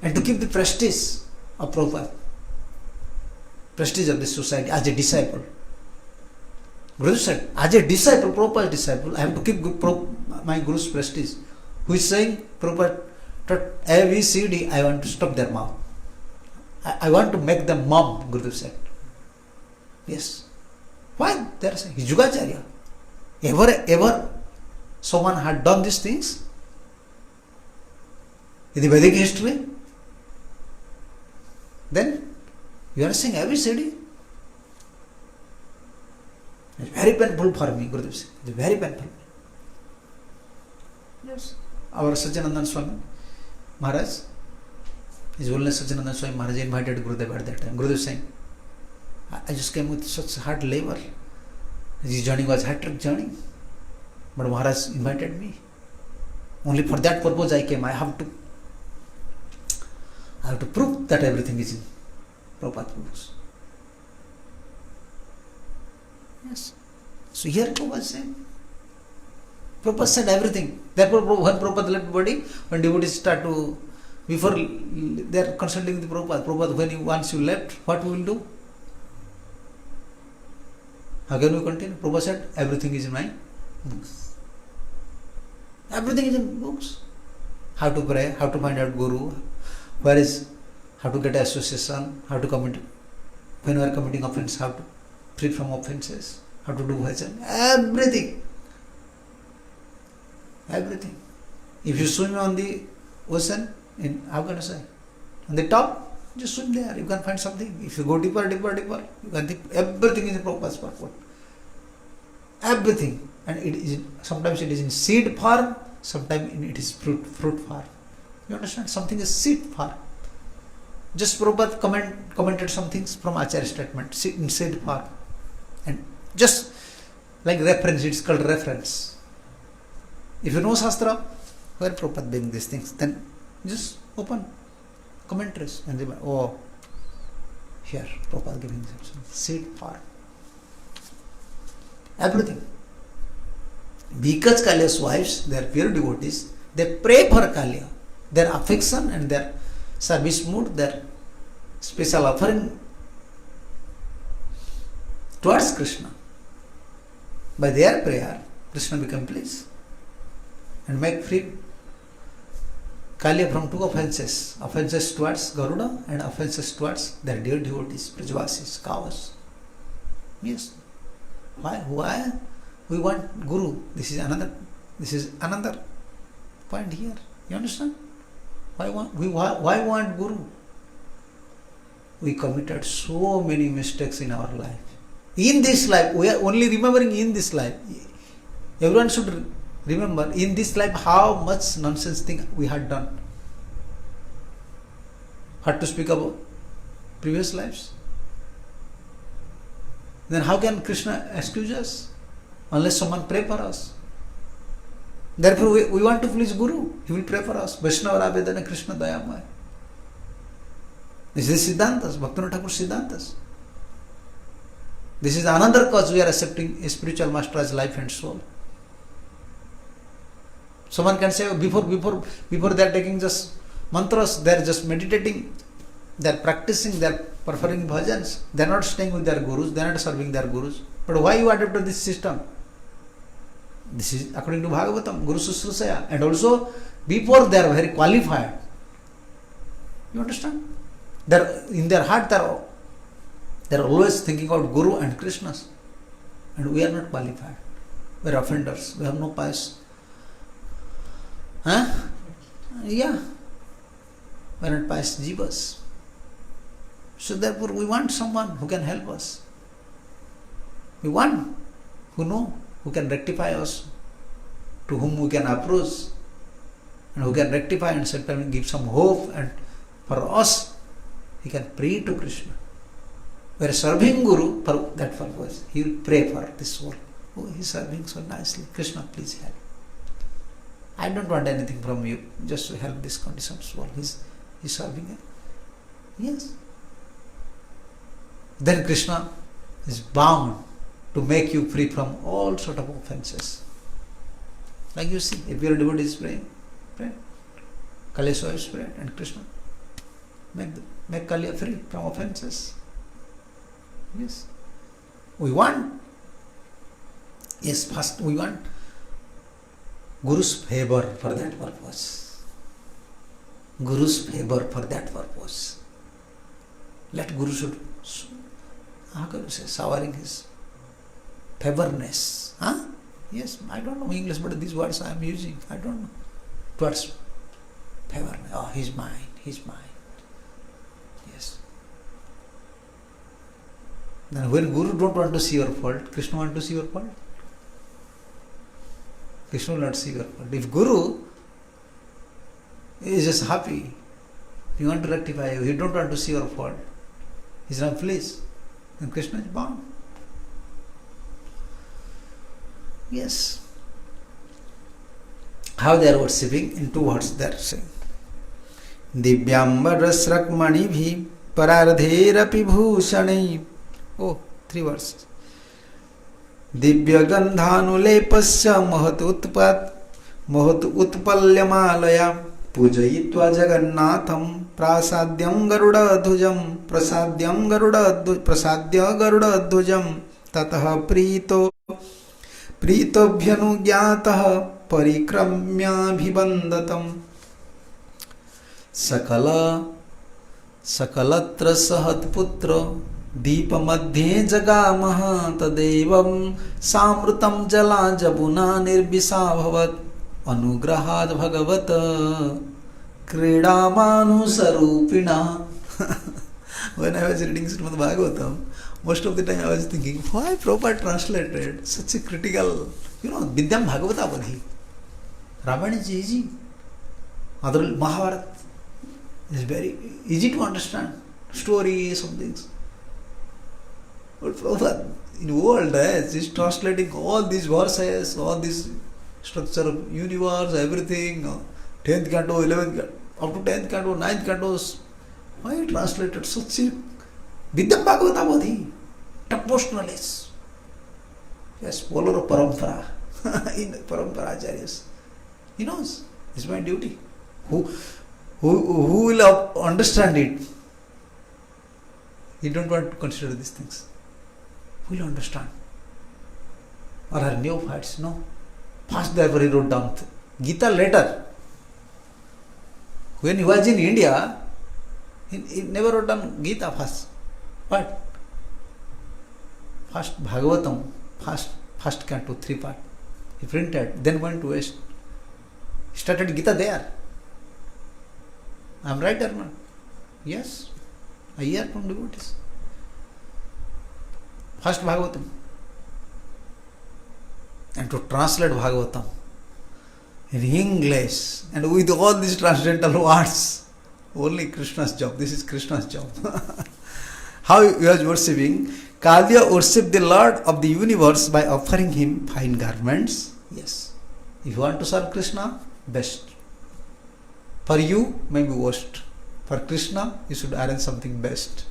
and to keep the prestige of Prabhupada, prestige of the society as a disciple. Gurudev said, as a disciple, Prabhupada's disciple, I have to keep my Guru's prestige. Who is saying, Prabhupada, ABCD, I want to stop their mouth. I want to make them mum, Gurudev said. Yes. Why? They are saying, he's Yugacharya. Ever someone had done these things? In the Vedic history? Then you are saying ABCD? It's very painful for me, Gurudev said. It's very painful. Yes. Our Satyanandan Swami Maharaj, His Holiness Satyanandan Swami Maharaj invited Gurudev at that time. Gurudev saying, I just came with such hard labor. This journey was hat-trick journey. But Maharaj invited me. Only for that purpose I came. I have to prove that everything is in Prabhupada's books. Yes. So here Prabhupada said. Prabhupada said everything. Therefore, when Prabhupada left body, when devotees start to, before they are consulting with Prabhupada, when once you left, what we will do? How can we continue? Prabhupada said, everything is in my books. Everything is in books. How to pray, how to find out Guru, how to get association, how to commit, when we are committing offense, how to free from offenses, how to do bhajan, everything. Everything. If you swim on the ocean, how can I say? On the top, just swim there. You can find something. If you go deeper, you can think everything is in Prabhupada's purport. Everything. And it is sometimes it is in seed form, sometimes it is fruit form. You understand? Something is seed form. Just Prabhupada commented some things from Acharya statement in seed form. And just like reference, it's called reference. If you know Shastra, where Prabhupada doing these things, then just open commentaries and they will, oh, here Prabhupada giving some seed form. Everything. Because Kalia's wives, they are pure devotees, they pray for Kalia. Their affection and their service mood, their special offering towards Krishna. By their prayer, Krishna become pleased and make free Kalia from two offenses. Offenses towards Garuda and offenses towards their dear devotees, Brajvasis, cows. Yes. Why? We want Guru. This is another point here. You understand? Why want Guru? We committed so many mistakes in our life. In this life, we are only remembering in this life. Everyone should remember in this life how much nonsense thing we had done. Had to speak about previous lives. then how can Krishna excuse us? Unless someone pray for us. Therefore, we want to please Guru. He will pray for us. Vaishnava Avedana Krishna Dayamaya. This is Siddhantas, Bhaktivinoda Thakur Siddhantas. This is another cause we are accepting a spiritual master as life and soul. Someone can say, before they are taking just mantras, they are just meditating, they are practicing, they are performing bhajans, they are not staying with their gurus, they are not serving their gurus. But why you adopted this system? This is according to Bhagavatam, Guru Sushrusaya. And also, before they are very qualified. You understand? In their heart, they are always thinking about Guru and Krishnas. And we are not qualified. We are offenders. We have no pious. Huh? Yeah. We are not pious jivas. So therefore, we want someone who can help us. We want who can rectify us, to whom we can approach, and who can rectify and sometimes give some hope, and for us, he can pray to Krishna. We are serving Guru for that purpose. He will pray for this soul. Oh, he is serving so nicely. Krishna, please help. I don't want anything from you, just to help this conditioned soul. He is serving it. Yes. Then Krishna is bound to make you free from all sort of offenses. Like you see, if your devotee is praying, Kaleswa is praying, and Krishna make Kaliya free from offenses. Yes. We want Guru's favor for that purpose. Guru's favor for that purpose. Let Guru should, how can you say, showering his favorness. Huh? Yes, I don't know English, but these words I am using, I don't know. Towards favorness. Oh, he's mine. Yes. Then when Guru don't want to see your fault, Krishna want to see your fault? Krishna will not see your fault. If Guru is just happy, he want to rectify you, he don't want to see your fault, he's not pleased, then Krishna is bound. Yes. How they are worshipping? In two words they are saying. Divyambara srakmani bhi parardherapi bhushanai. Oh, 3 verses. Divya gandhanulepasya mahat utpalyamalaya pujayitva jagannatham prasadyam garuda dhujam tatah प्रीतोभ्यनुज्ञातः परिक्रम्याभिवन्दतम् सकलत्र सहत्पुत्र दीपमध्ये जगामः तदेवं सामृतं जला जमुना निर्विषाभवत् अनुग्रहात् भगवत क्रीडामानुसरूपिणा. When I was reading Srimad Bhagavatam, most of the time I was thinking, why Prabhupada translated such a critical, Vidyam Bhagavata Vadhi. Ramayana is easy. Other Mahabharata is very easy to understand. Story, some things. But Prabhupada, in world, is translating all these verses, all this structure of universe, everything, 10th canto, 11th canto, up to 10th canto, 9th cantos. Why he translated such a Vidyam Bhagavata Vadhi? Top most knowledge. Yes, follower of Parampara. In Parampara Acharyas. He knows. It's my duty. Who will understand it? He don't want to consider these things. Who will understand? Or are neophytes? No. First therefore he wrote down Gita later. When he was in India, he never wrote down Gita first. But first Bhagavatam, first canto, 3 part. He printed, then went to West. He started Gita there. I am right or not? Yes. I hear from devotees. First Bhagavatam. And to translate Bhagavatam in English and with all these transcendental words, only Krishna's job. This is Krishna's job. How he was worshipping? Kalya worshipped the Lord of the universe by offering him fine garments. Yes. If you want to serve Krishna, best. For you, maybe worst. For Krishna, you should arrange something best.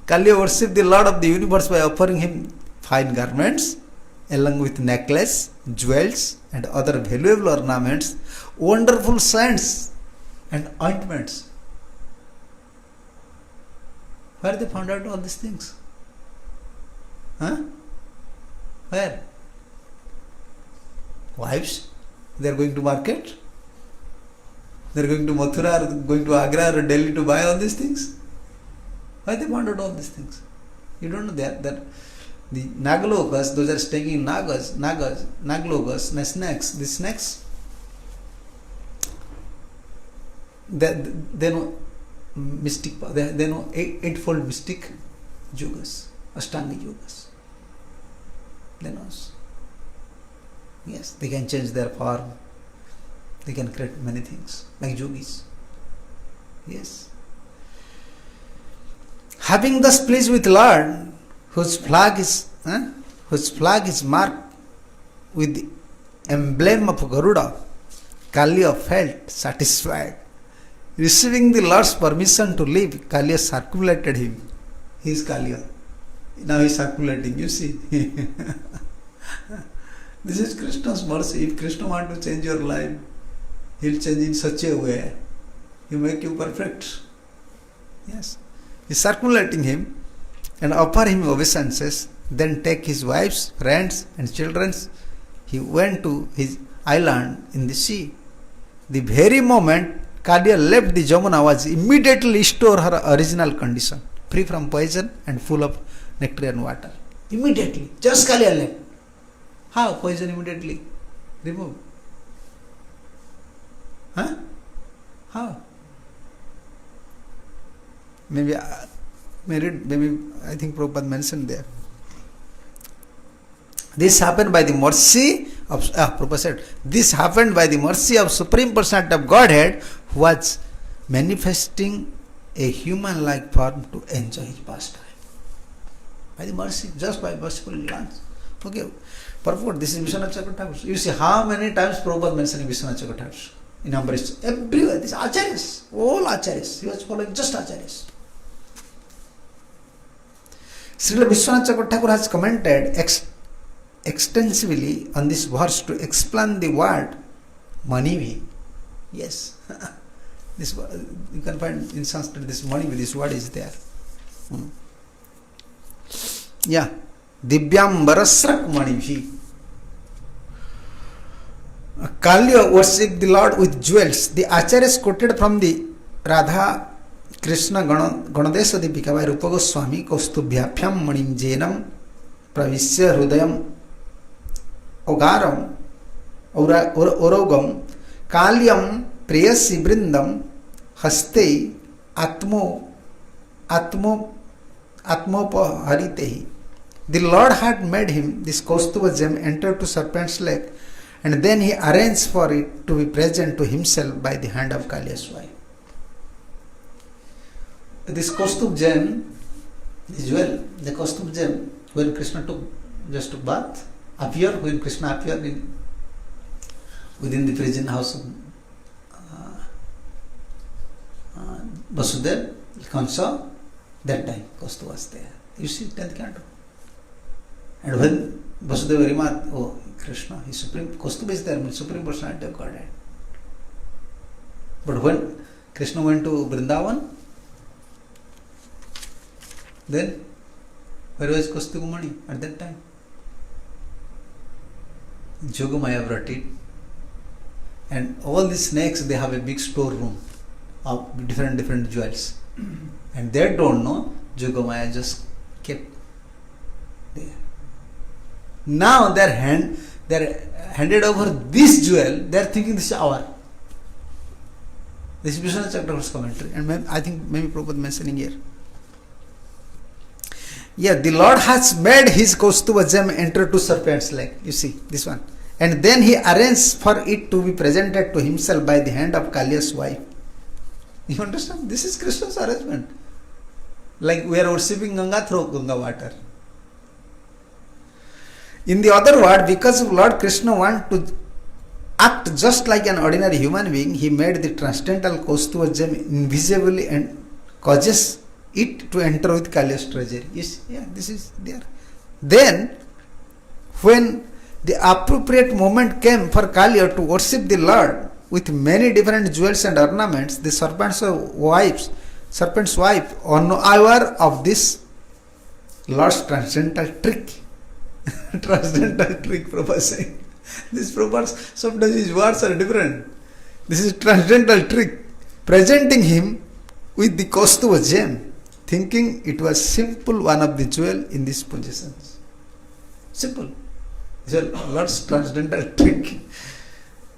Kalya worshipped the Lord of the universe by offering him fine garments, along with necklace, jewels, and other valuable ornaments, wonderful scents, and ointments. Where they found out all these things? Huh? Where? Wives? They are going to market? They are going to Mathura or going to Agra or Delhi to buy all these things? Why they found out all these things? You don't know that the Nagalokas, those are staying in Nagalokas, the snakes, they know mystic, they know eightfold mystic yogas, Ashtanga yogas. They know. Yes, they can change their form. They can create many things, like yogis. Yes. Having thus pleased with Lord, whose flag is marked with the emblem of Garuda, Kalya felt satisfied. Receiving the Lord's permission to leave, Kalya circulated him. He is Kalya. Now he is circulating, you see. This is Krishna's mercy. If Krishna wants to change your life, he will change in such a way. He will make you perfect. Yes. He is circulating him and offer him obeisances, then take his wives, friends and children. He went to his island in the sea. The very moment Kalya left the Jamuna was immediately restored her original condition, free from poison and full of nectarian water. Immediately. Just Kalya left. How? Poison immediately removed. Huh? How? Maybe I think Prabhupada mentioned there. This happened by the mercy of Prabhupada said, this happened by the mercy of Supreme Personality of Godhead, who was manifesting a human-like form to enjoy his pastime. By the mercy, just by merciful glance. Okay, purport. This is Vishwanath Chakravarti. You see how many times Prabhupada mentioning Vishwanath Chakravarti in Ambrish. Everywhere, these acharyas, all acharyas. He was following just acharyas. Srila Vishwanath Chakravarti has commented extensively on this verse to explain the word Manivi. Yes. This you can find in Sanskrit this Manivi, this word is there. Yeah. Divyambarasrak Manivi. Kalya worshipped the Lord with jewels. The Acharyas quoted from the Radha Krishna Ganadesha Dipika by Rupa Goswami Kaustubhyabhyam Manim Jenam Pravishya Hrudayam Ogaram Orogam Kalyam Priyasi Brindam Haste Atmopaharitehi. The Lord had made him this Kaustuva gem enter to serpent's leg, and then he arranged for it to be present to himself by the hand of Kalya's wife. This Kaustubh gem, this jewel, the Kaustubh gem, when Krishna just took bath, appeared when Krishna appeared within the prison house of Vasudeva, Kansa, that time Kaustubh was there. You see, 10th canto. And when Vasudeva remarked, oh, Krishna, He Supreme, Kaustubh is there, Supreme Personality of Godhead. But when Krishna went to Vrindavan, then where was Kaustubh Mani at that time? Jogamaya brought it. And all these snakes, they have a big storeroom of different jewels. And they don't know, Jogamaya just kept there. Now they're handed over this jewel, they're thinking this is our. This is Vishwanath Chakravarti's commentary. And I think maybe Prabhupada mentioning here. Yeah, the Lord has made his Kaustuva gem enter to serpent's leg. You see, this one. And then he arranged for it to be presented to himself by the hand of Kalya's wife. You understand? This is Krishna's arrangement. Like we are worshipping Ganga through Ganga water. In the other word, because Lord Krishna want to act just like an ordinary human being, he made the transcendental Kaustuva gem invisibly and causes it to enter with Kaliya's treasury. Yes, yeah, this is there. Then, when the appropriate moment came for Kaliya to worship the Lord with many different jewels and ornaments, the serpent's wife, unaware of this Lord's transcendental trick. Transcendental trick, Prabhupada saying. This Prabhupada, sometimes his words are different. This is transcendental trick, presenting him with the Kaustuva gem, thinking it was simple one of the jewel in these possessions. Simple. It's a Lord's transcendental trick.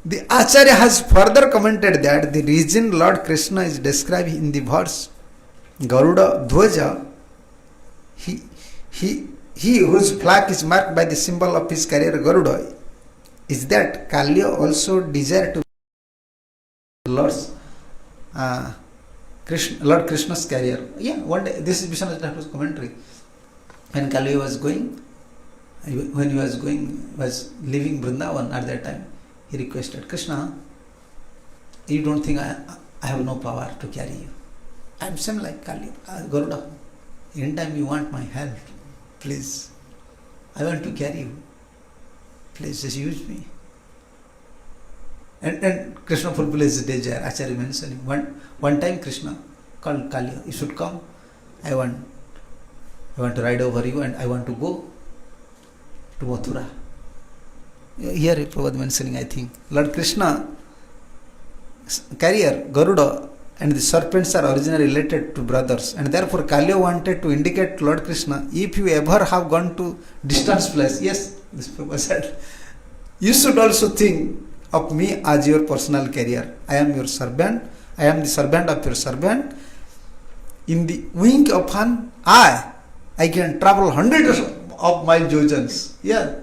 The Acharya has further commented that the reason Lord Krishna is described in the verse Garuda Dhwaja, he whose flag is marked by the symbol of his carrier Garuda, is that Kaliya also desired to be Lord Krishna's carrier. Yeah, one day, this is Vishwanath Thakur's commentary. When Kaliya was leaving Vrindavan at that time, he requested, Krishna, you don't think I have no power to carry you. I am same like Kaliya, Garuda. Anytime you want my help, please, I want to carry you. Please just use me. And Krishna fulfilled his desire. Acharya mentioning one time Krishna called Kaliya, you should come. I want to ride over you and I want to go to Mathura. Here Prabhupada mentioning, I think, Lord Krishna carrier Garuda and the serpents are originally related to brothers, and therefore Kaliya wanted to indicate to Lord Krishna, if you ever have gone to distant place, yes, this Prabhupada said, you should also think of me as your personal carrier. I am your servant. I am the servant of your servant. In the wink of an eye, I can travel hundreds of my yojans. Yeah.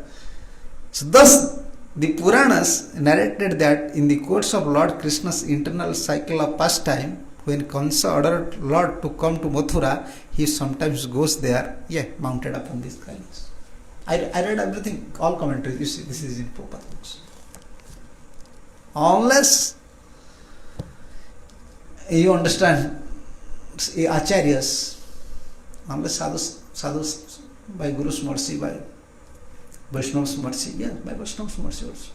So thus, the Puranas narrated that in the course of Lord Krishna's internal cycle of pastime, when Kansa ordered Lord to come to Mathura, he sometimes goes there, mounted upon these Kalias. I read everything, all commentaries. You see, this is in Prabhupada books. Unless you understand Acharyas, unless sadhus by Guru's mercy, by Vaishnava's mercy, by Vaishnava's mercy also.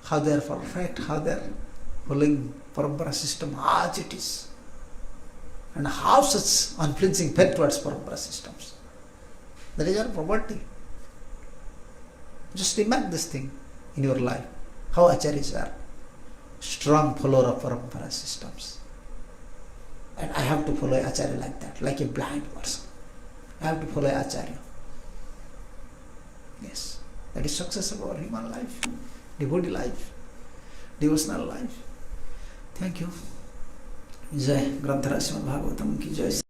How they are perfect, how they are following Parampara system as it is. And how such unflinching faith towards Parampara systems. That is our property. Just remark this thing in your life. How Acharyas are strong follower of Parampara systems. And I have to follow Acharya like that, like a blind person. I have to follow Acharya. Yes, that is success of our human life, devotee life, devotional life. Thank you. Jai Granthara Srimad Bhagavatam ki jai.